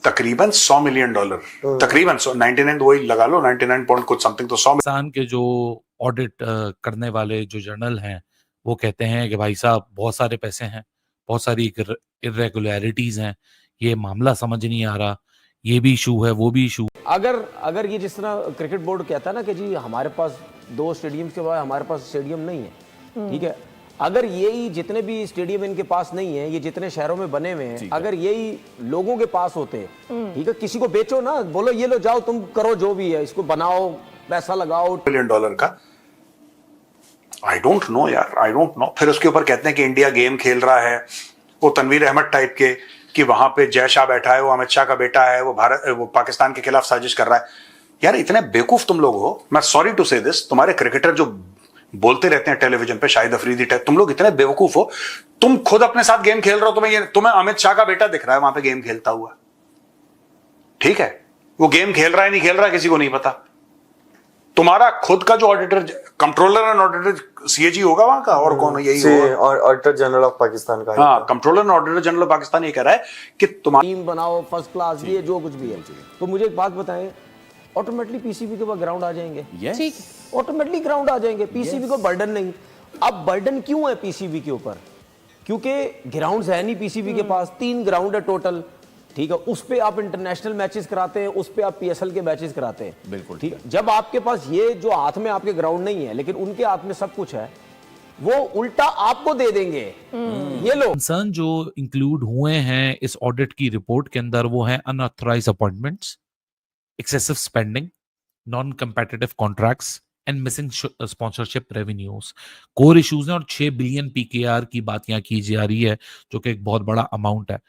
तकरीबन $100 मिलियन, तकरीबन 99 तो वही लगा लो, 99 पॉइंट कुछ समथिंग, तो 100। पाकिस्तान के जो ऑडिट करने वाले जो जर्नल हैं वो कहते हैं कि भाई साहब बहुत सारे पैसे हैं, बहुत सारी इरेगुलरिटीज हैं, ये मामला समझ नहीं आ रहा, ये भी इशू है, वो भी इशू। अगर ये जिस तरह क्रिकेट बोर्ड कहता है ना कि जी हमारे पास 2 स्टेडियम के बाद हमारे पास स्टेडियम नहीं है, ठीक है, अगर यही जितने भी स्टेडियम इनके पास नहीं है, ये जितने शहरों में बने हुए हैं, अगर यही लोगों के पास होते, ठीक है, किसी को बेचो ना, बोलो ये लो जाओ तुम करो जो भी है, इसको बनाओ, पैसा लगाओ $1 मिलियन का। आई डोंट नो यार, आई डोंट नो। फिर उसके ऊपर कहते हैं कि इंडिया गेम खेल रहा है, वो तनवीर अहमद टाइप के, कि वहां पे जय शाह बैठा है, वो अमित शाह का बेटा है, वो पाकिस्तान के खिलाफ साजिश कर रहा है। यार इतने बेवकूफ तुम लोग हो, मैं सॉरी टू से दिस, तुम्हारे क्रिकेटर जो बोलते रहते हैं टेलीविजन पे, शाहिद अफरीदी टाइप, तुम लोग इतने बेवकूफ हो, तुम खुद अपने साथ गेम खेल रहे हो, तुम्हें अमित शाह का बेटा दिख रहा है वहां पे गेम खेलता हुआ, ठीक है, वो गेम खेल रहा है नहीं खेल रहा है किसी को नहीं पता। तुम्हारा खुद का जो auditor, controller and auditor CAG होगा वहां का, और कौन यही होगा, ऑडिटर जनरल ऑफ पाकिस्तान का। हाँ, controller and auditor general of Pakistan ये कह रहा है कि तुम्हारी टीम बनाओ फर्स्ट क्लास, ये जो कुछ भी है। तो मुझे एक बात बताएं, ऑटोमेटिकली पीसीबी के ऊपर ग्राउंड आ जाएंगे, ठीक, ऑटोमेटिकली ग्राउंड आ जाएंगे, पीसीबी को बर्डन नहीं। अब बर्डन क्यों है पीसीबी के ऊपर? क्योंकि ग्राउंड्स है नहीं पीसीबी के पास, 3 ग्राउंड है टोटल, ठीक है, उस पे आप इंटरनेशनल मैचेस कराते हैं, उस पे आप पीएसएल के मैचेस कराते हैं, बिल्कुल ठीक है। जब आपके पास ये जो हाथ में आपके ग्राउंड नहीं है, लेकिन उनके हाथ में सब कुछ है, वो उल्टा आपको दे देंगे। ये लो कंसर्न जो इंक्लूड हुए हैं इस ऑडिट की रिपोर्ट के अंदर, वो है unauthorised appointments, excessive spending, non competitive contracts and missing sponsorship revenues core issues हैं। और 6 बिलियन पीकेआर की बात यहाँ की जा रही है, जो कि एक बहुत बड़ा अमाउंट है।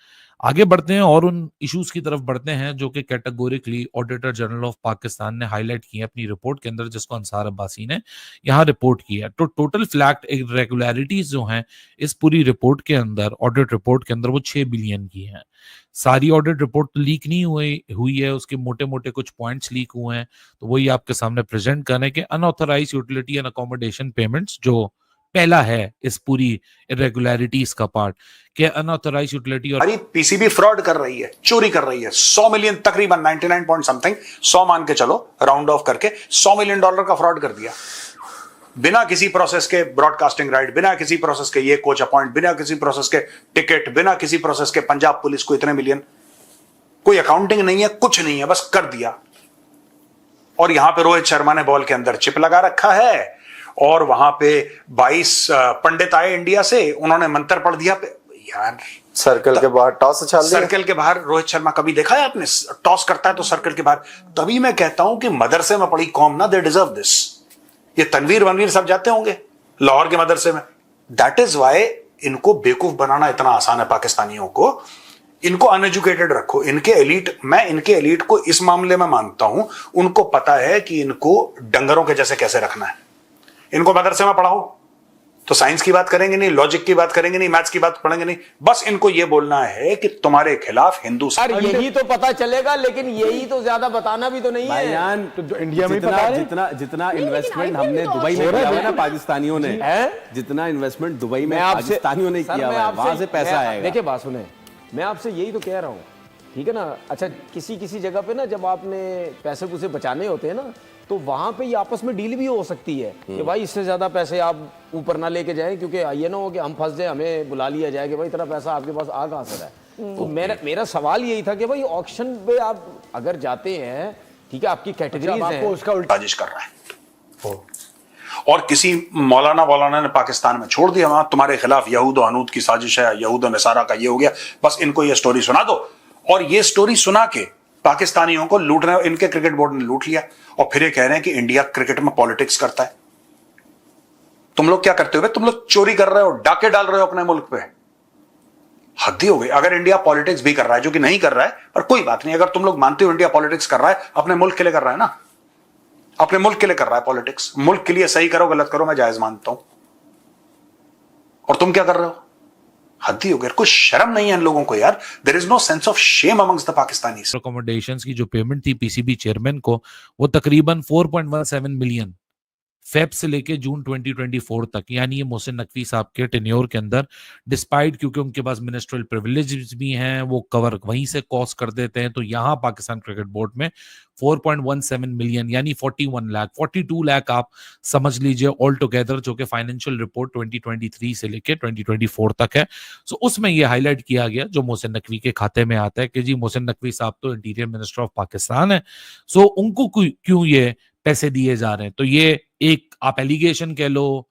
आगे बढ़ते हैं और उन इश्यूज की तरफ बढ़ते हैं जो कि categorically auditor general of Pakistan ने हाईलाइट किए अपनी रिपोर्ट के अंदर, जिसको अंसार अब्बासी ने यहाँ रिपोर्ट की है। तो टोटल फ्लैग्ड इरेगुलरिटीज जो हैं इस पूरी रिपोर्ट के अंदर, ऑडिट रिपोर्ट के अंदर, वो 6 बिलियन की हैं। सारी ऑडिट रिपोर्ट तो लीक नहीं हुई है, उसके मोटे मोटे कुछ पॉइंट्स लीक हुए हैं, तो वही आपके सामने प्रेजेंट करने के। Unauthorised utility and accommodation payments जो पहला है इस पूरी इरेगुलरिटीज का पार्ट, कि अनऑथराइज यूटिलिटी और पीसीबी फ्रॉड कर रही है, चोरी कर रही है। 100 मिलियन, तकरीबन 99 पॉइंट समथिंग, 100 मान के चलो, राउंड ऑफ करके $100 मिलियन का फ्रॉड कर दिया, बिना किसी प्रोसेस के ब्रॉडकास्टिंग राइट, बिना किसी प्रोसेस के ये कोच अपॉइंट, बिना किसी प्रोसेस के टिकट, बिना किसी प्रोसेस के पंजाब पुलिस को इतने मिलियन, कोई अकाउंटिंग नहीं है, कुछ नहीं है, बस कर दिया। और यहां पे रोहित शर्मा ने बॉल के अंदर चिप लगा रखा है, और वहां पे 22 पंडित आए इंडिया से, उन्होंने मंत्र पढ़ दिया। यार सर्कल के बाहर टॉस उछाल दिया। सर्कल के बाहर रोहित शर्मा कभी देखा है आपने? टॉस करता है तो सर्कल के बाहर। तभी मैं कहता हूं कि मदरसे में पढ़ी कौम ना, दे डिजर्व दिस। ये तनवीर वनवीर सब जाते होंगे लाहौर के मदरसे में। दैट इज वाई इनको बेवकूफ बनाना इतना आसान है पाकिस्तानियों को। इनको अनएजुकेटेड रखो। इनके एलीट, मैं इनके एलीट को इस मामले में मानता हूं, उनको पता है कि इनको डंगरों के जैसे कैसे रखना है। इनको मदरसे में पढ़ाओ तो साइंस की बात करेंगे नहीं, लॉजिक की बात करेंगे नहीं, मैथ्स की बात पढ़ेंगे नहीं, बस इनको यह बोलना है कि तुम्हारे खिलाफ हिंदू। यही तो पता चलेगा, लेकिन यही तो ज्यादा बताना भी तो नहीं है। तो इंडिया में जितना इन्वेस्टमेंट हमने दुबई में किया हुआ ना पाकिस्तानियों ने, जितना इन्वेस्टमेंट दुबई में पाकिस्तानियों ने किया हुआ, वहां से पैसा आएगा। देखिए बात सुने, मैं आपसे यही तो कह रहा हूँ, ठीक है ना। अच्छा, किसी जगह पे ना जब आपने पैसे पूसे बचाने होते हैं ना, तो वहां पे ये आपस में डील भी हो सकती है कि भाई इससे ज्यादा पैसे आप ऊपर ना लेके जाएं, क्योंकि ये ना हो कि हम फंस जाए, हमें बुला लिया जाए कि भाई इतना पैसा आपके पास आ कहां से रहा है। तो मेरा सवाल यही था कि भाई ऑक्शन पे आप अगर जाते हैं, ठीक है, आपकी कैटेगरीज हैं, उसका उल्टा साजिश कर रहा है। और किसी मौलाना ने पाकिस्तान में छोड़ दिया, वहां तुम्हारे खिलाफ यहूद और हनूद की साजिश है, यहूद और नसारा का ये हो गया, बस इनको ये स्टोरी सुना दो। और ये स्टोरी सुना के पाकिस्तानियों को लूट रहे। इनके क्रिकेट बोर्ड ने लूट लिया, और फिर ये कह रहे हैं कि इंडिया क्रिकेट में पॉलिटिक्स करता है। तुम लोग क्या करते हो? तुम लोग चोरी कर रहे हो, डाके डाल रहे हो अपने मुल्क पे। हद ही हो गई। अगर इंडिया पॉलिटिक्स भी कर रहा है, जो कि नहीं कर रहा है, पर कोई बात नहीं, अगर तुम लोग मानते हो इंडिया पॉलिटिक्स कर रहा है, अपने मुल्क के लिए कर रहा है ना, अपने मुल्क के लिए कर रहा है पॉलिटिक्स। मुल्क के लिए सही करो गलत करो मैं जायज मानता हूं, और तुम क्या कर रहे हो? हद ही हो गया। कुछ शर्म नहीं है इन लोगों को यार। There is no sense of shame amongst the Pakistanis. Accommodations की जो पेमेंट थी पीसीबी चेयरमैन को, वो तकरीबन 4.17 मिलियन फेब से लेके जून 2024 तक, यानी ये मोहसिन नकवी साहब के टेन्योर के अंदर, डिस्पाइट क्योंकि उनके पास मिनिस्ट्रियल प्रिविलेजेस भी हैं, वो कवर वहीं से कॉस्ट कर देते हैं, तो यहाँ पाकिस्तान क्रिकेट बोर्ड में 4.17 मिलियन यानी 41 लाख 42 लाख आप समझ लीजिए ऑल टुगेदर, जो कि फाइनेंशियल रिपोर्ट 2023 से लेके 2024 तक है। सो उसमें ये हाईलाइट किया गया जो मोहसिन नकवी के खाते में आता है कि जी मोहसिन नकवी साहब तो इंटीरियर मिनिस्टर ऑफ पाकिस्तान है, सो उनको क्यों ये पैसे दिए जा रहे हैं। तो ये एक आप एलिगेशन कह लो,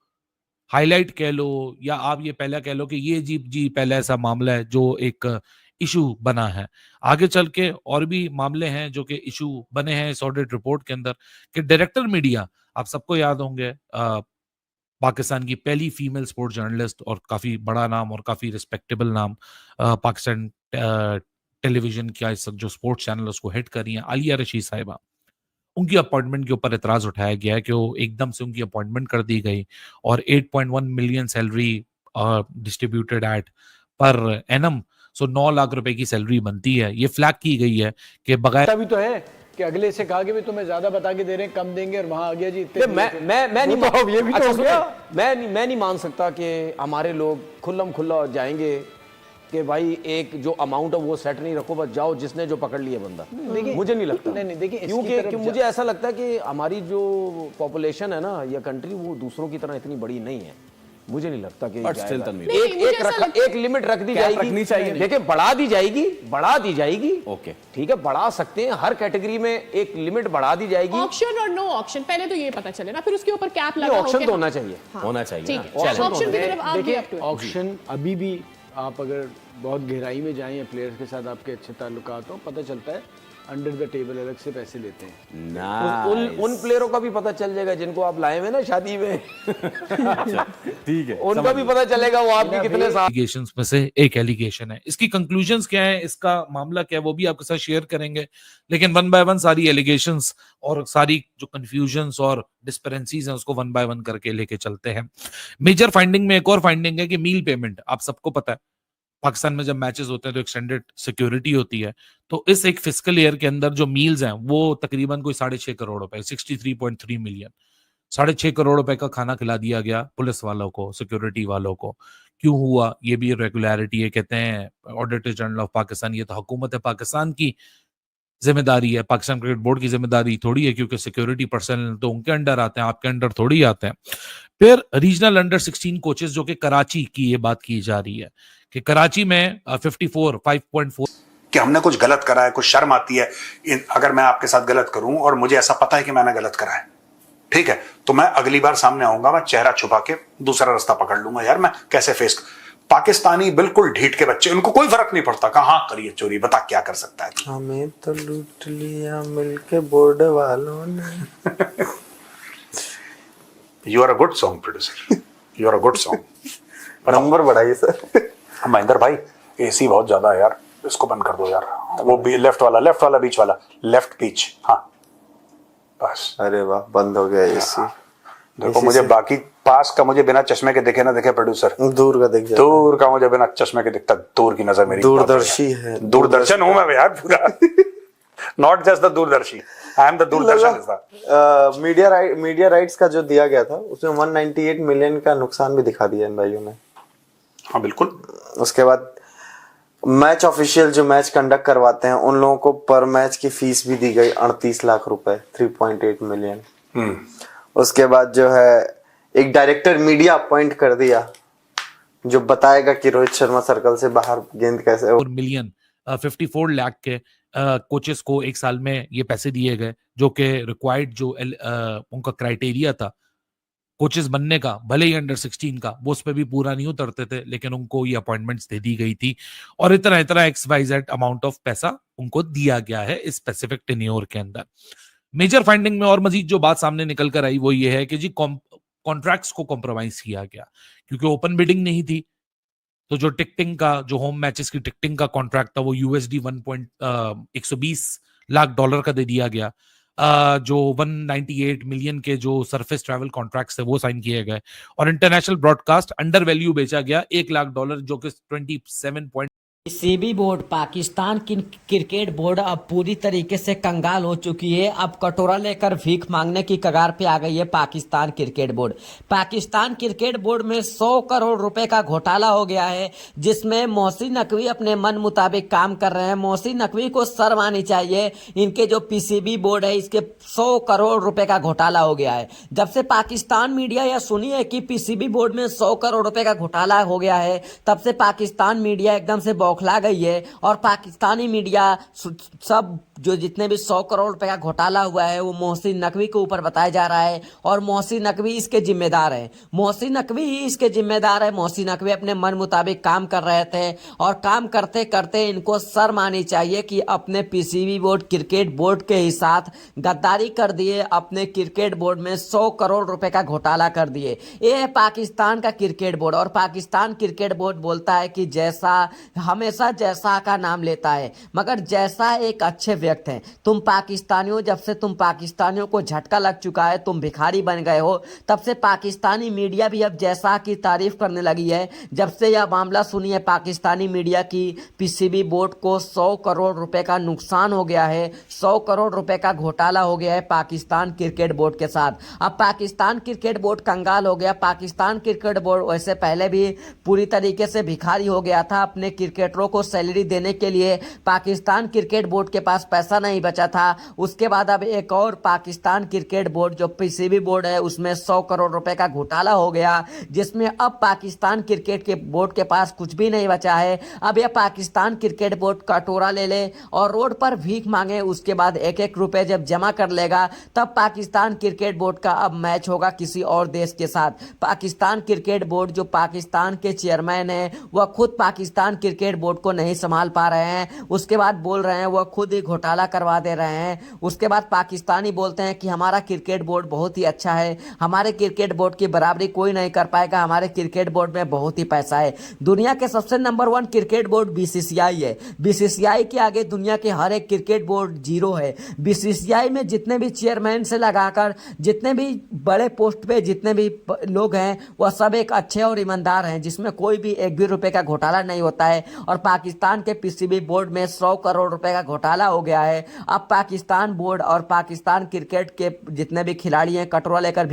हाईलाइट कह लो, या आप ये पहला कह लो कि ये जी पहला ऐसा मामला है जो एक इशू बना है। आगे चल के और भी मामले हैं जो कि इशू बने हैं इस ऑडिट रिपोर्ट के अंदर, कि डायरेक्टर मीडिया, आप सबको याद होंगे पाकिस्तान की पहली फीमेल स्पोर्ट्स जर्नलिस्ट और काफी बड़ा नाम और काफी रिस्पेक्टेबल नाम, पाकिस्तान टेलीविजन का जो स्पोर्ट्स चैनल उसको हेड कर रही हैं, आलिया रशीद साहिबा, उनकी अपॉइंटमेंट के ऊपर एतराज उठाया गया है कि वो एकदम से उनकी अपॉइंटमेंट कर दी गई और 8.1 million salary distributed at per annum, so 9 lakh रुपए की सैलरी बनती है। ये फ्लैग की गई है कि बगैर भी तो है कि अगले से कहा कि भी तुम्हें ज्यादा बता के दे रहे हैं, कम देंगे, और वहां आ गया जी इतने। मैं नहीं, तो ये भी तो अच्छा हो गया। मैं नहीं मान सकता कि हमारे लोग खुल्लम खुल्ला जाएंगे कि भाई एक जो अमाउंट है वो सेट नहीं रखो, बस जाओ जिसने जो पकड़ लिया बंदा। मुझे नहीं लगता। नहीं देखिए, क्योंकि मुझे ऐसा लगता है कि हमारी जो पॉपुलेशन है ना या कंट्री, वो दूसरों की तरह इतनी बड़ी नहीं है। मुझे नहीं लगता कि एक लिमिट रख दी जाएगी, रखनी चाहिए। देखिए बढ़ा दी जाएगी। ओके, ठीक है, बढ़ा सकते हैं, हर कैटेगरी में एक लिमिट बढ़ा दी जाएगी। ऑक्शन और नो ऑक्शन, पहले तो ये पता चले ना, फिर उसके ऊपर कैप लगा। ऑक्शन तो होना चाहिए, होना चाहिए। ऑक्शन की तरफ आप भी up to it। ऑक्शन अभी भी आप अगर बहुत गहराई में जाएं या प्लेयर्स के साथ आपके अच्छे ताल्लुकात हो, पता चलता है अंडर द टेबल अलग से पैसे लेते हैं। उन प्लेयरों का भी पता चल जाएगा जिनको आप लाए हुए ना शादी में। ठीक है, उनका भी पता चलेगा वो आपके कितने एलिगेशंस में से एक एलिगेशन है। इसकी कंक्लूजन्स क्या है, इसका मामला क्या है, वो भी आपके साथ शेयर करेंगे, लेकिन वन बाय वन सारी एलिगेशंस और सारी जो कंफ्यूजन्स और डिस्पेरेंसीज हैं उसको वन बाय वन करके लेके चलते हैं। मेजर फाइंडिंग में एक और फाइंडिंग है कि मील पेमेंट, आप सबको पता है पाकिस्तान में जब मैचेस होते हैं तो एक्सटेंडेड सिक्योरिटी होती है, तो इस एक फिस्कल ईयर के अंदर जो मील्स हैं वो तकरीबन कोई 6.5 करोड़ रुपए, 63.3 मिलियन, 6.5 करोड़ रुपए का खाना खिला दिया गया पुलिस वालों को, सिक्योरिटी वालों को। क्यों हुआ, ये भी रेगुलरिटी है। कहते हैं ऑडिटर जनरल ऑफ पाकिस्तान, ये तो हुकूमत है पाकिस्तान की जिम्मेदारी है, पाकिस्तान क्रिकेट बोर्ड की जिम्मेदारी थोड़ी है, क्योंकि सिक्योरिटी पर्सनल तो उनके अंडर आते हैं, आपके अंडर थोड़ी आते हैं। फिर रीजनल अंडर 16 कोचेस, जो कि कराची की ये बात की जा रही है कि कराची में 5.4 कि हमने कुछ गलत करा है, कुछ शर्म आती है अगर मैं आपके साथ गलत करूं और मुझे ऐसा पता है कि मैंने गलत करा है, ठीक है, तो मैं अगली बार सामने आऊंगा, मैं चेहरा छुपा के दूसरा रास्ता पकड़ लूंगा। यार मैं कैसे फेस, पाकिस्तानी बिल्कुल ढीठ के बच्चे, उनको कोई फर्क नहीं पड़ता, कहां करिए चोरी, बता क्या कर सकता है। हमें तो लूट लिया मिलके बोर्ड वालों ने। You are a good song producer, you are a good song. Number बढ़ाइए सर। महेंद्र भाई, एसी बहुत ज्यादा है यार, इसको बंद कर दो यार, वो भी लेफ्ट वाला बीच वाला, लेफ्ट पीच, हाँ बस। अरे वाह, बंद हो गया एसी। देखो मुझे बाकी पास का मुझे बिना चश्मे के दिखे ना दिखे प्रोड्यूसर, दूर का दिख जाता, दूर का मुझे बिना चश्मे के दिखता, दूर की नजर मेरी दूरदर्शी है, दूरदर्शन हूं मैं यार पूरा। नॉट जस्ट द दूरदर्शी, I am the Doordarshan. Media rights का जो दिया गया था उसमें 198 मिलियन का नुकसान भी दिखा दिया इन भाइयों ने। हाँ बिल्कुल। उसके बाद मैच ऑफिशियल जो मैच कंडक्ट करवाते हैं उन लोगों को पर मैच की फीस भी दी गई 38 लाख रुपए, 3.8 मिलियन। उसके बाद जो है एक डायरेक्टर मीडिया अपॉइंट कर दिया जो बताएगा कि रोहित शर्मा सर्कल से बाहर गेंद कैसे। और मिलियन 54 लाख के कोचेस को एक साल में ये पैसे दिए गए, जो कि रिक्वायर्ड जो उनका क्राइटेरिया था कोचेस बनने का, भले ही अंडर 16 का, वो उस पर भी पूरा नहीं उतरते थे, लेकिन उनको ये अपॉइंटमेंट्स दे दी गई थी और इतना XYZ अमाउंट ऑफ पैसा उनको दिया गया है इस स्पेसिफिक टेन्योर के अंदर। मेजर फाइंडिंग में और मजीद जो बात सामने निकल कर आई वो ये है कि जी कॉन्ट्रैक्ट्स को कॉम्प्रोमाइज किया गया, क्योंकि ओपन बिडिंग नहीं थी, तो जो टिकटिंग का, जो होम मैचेस की टिकटिंग का कॉन्ट्रैक्ट था वो USD 120 लाख डॉलर का दे दिया गया। जो 198 मिलियन के जो सरफेस ट्रैवल कॉन्ट्रैक्ट्स थे वो साइन किए गए, और इंटरनेशनल ब्रॉडकास्ट अंडर वैल्यू बेचा गया $1 लाख, जो कि 27 पीसीबी बोर्ड पाकिस्तान की क्रिकेट बोर्ड अब पूरी तरीके से कंगाल हो चुकी है। अब कटोरा लेकर भीख मांगने की कगार पे आ गई है Pakistan cricket board. Pakistan cricket board में 100 करोड़ रुपए का घोटाला हो गया है, जिसमें मोहसिन नकवी अपने मन मुताबिक काम कर रहे हैं। मोहसिन नकवी को शर्म आनी चाहिए। इनके जो पीसीबी बोर्ड है इसके 100 करोड़ रुपए का घोटाला हो गया है। जब से पाकिस्तान मीडिया यह सुनी है कि पीसीबी बोर्ड में 100 करोड़ रुपए का घोटाला हो गया है, तब से पाकिस्तान मीडिया एकदम से बौखला गई है। और पाकिस्तानी मीडिया सब जो जितने भी 100 करोड़ रुपए का घोटाला हुआ है वो मोहसिन नकवी के ऊपर बताया जा रहा है और मोहसिन नकवी इसके जिम्मेदार है। मोहसिन नकवी ही इसके जिम्मेदार है। मोहसिन नकवी अपने मन मुताबिक काम कर रहे थे और काम करते करते इनको शर्म आनी चाहिए कि अपने पीसीबी बोर्ड क्रिकेट बोर्ड के ही साथ गद्दारी कर दिए। अपने क्रिकेट बोर्ड में 100 करोड़ रुपए का घोटाला कर दिए। ये है पाकिस्तान का क्रिकेट बोर्ड। और पाकिस्तान क्रिकेट बोर्ड बोलता है कि जैसा हमेशा जैसा का नाम लेता है, मगर जैसा एक अच्छे व्यक्ति हैं। तुम पाकिस्तानियों, जब से तुम पाकिस्तानियों को झटका लग चुका है, तुम भिखारी बन गए हो, तब से पाकिस्तानी मीडिया भी अब जैसा की तारीफ करने लगी है। जब से यह मामला सुनी है पाकिस्तानी मीडिया की पीसीबी बोर्ड को 100 करोड़ रुपए का नुकसान हो गया है, 100 करोड़ रुपए का घोटाला हो गया है पाकिस्तान क्रिकेट बोर्ड के साथ। अब पाकिस्तान क्रिकेट बोर्ड कंगाल हो गया। पाकिस्तान क्रिकेट बोर्ड वैसे पहले भी पूरी तरीके से भिखारी हो गया था। अपने क्रिकेटरों को सैलरी देने के लिए पाकिस्तान क्रिकेट बोर्ड के पास पैसा नहीं बचा था। उसके बाद अब एक और पाकिस्तान क्रिकेट बोर्ड जो पीसीबी बोर्ड है उसमें 100 करोड़ रुपए का घोटाला हो गया, जिसमें अब पाकिस्तान क्रिकेट के बोर्ड के पास कुछ भी नहीं बचा है। अब यह पाकिस्तान क्रिकेट बोर्ड कटोरा ले ले और रोड पर भीख मांगे, उसके बाद एक एक रुपए जब जमा कर लेगा तब पाकिस्तान क्रिकेट बोर्ड का अब मैच होगा किसी और देश के साथ। पाकिस्तान क्रिकेट बोर्ड जो पाकिस्तान के चेयरमैन है वह खुद पाकिस्तान क्रिकेट बोर्ड को नहीं संभाल पा रहे हैं। उसके बाद बोल रहे हैं वह खुद ही घोटाला करवा दे रहे हैं। उसके बाद पाकिस्तानी बोलते हैं कि हमारा क्रिकेट बोर्ड बहुत ही अच्छा है, हमारे क्रिकेट बोर्ड की बराबरी कोई नहीं कर पाएगा, हमारे क्रिकेट बोर्ड में बहुत ही पैसा है। दुनिया के सबसे नंबर 1 क्रिकेट बोर्ड बीसीसीआई है। बीसीसीआई के आगे दुनिया के हर एक क्रिकेट बोर्ड जीरो है। बीसीसीआई में जितने भी चेयरमैन से लगाकर जितने भी बड़े पोस्ट पे जितने भी लोग हैं वह सब एक अच्छे और ईमानदार हैं, जिसमें कोई भी एक भी रुपए का घोटाला नहीं होता है। और पाकिस्तान के पीसीबी बोर्ड में 100 करोड़ रुपए का घोटाला हो गया है। अब पाकिस्तान बोर्ड और पाकिस्तान क्रिकेट के जितने भी खिलाड़ी हैं कटोरा लेकर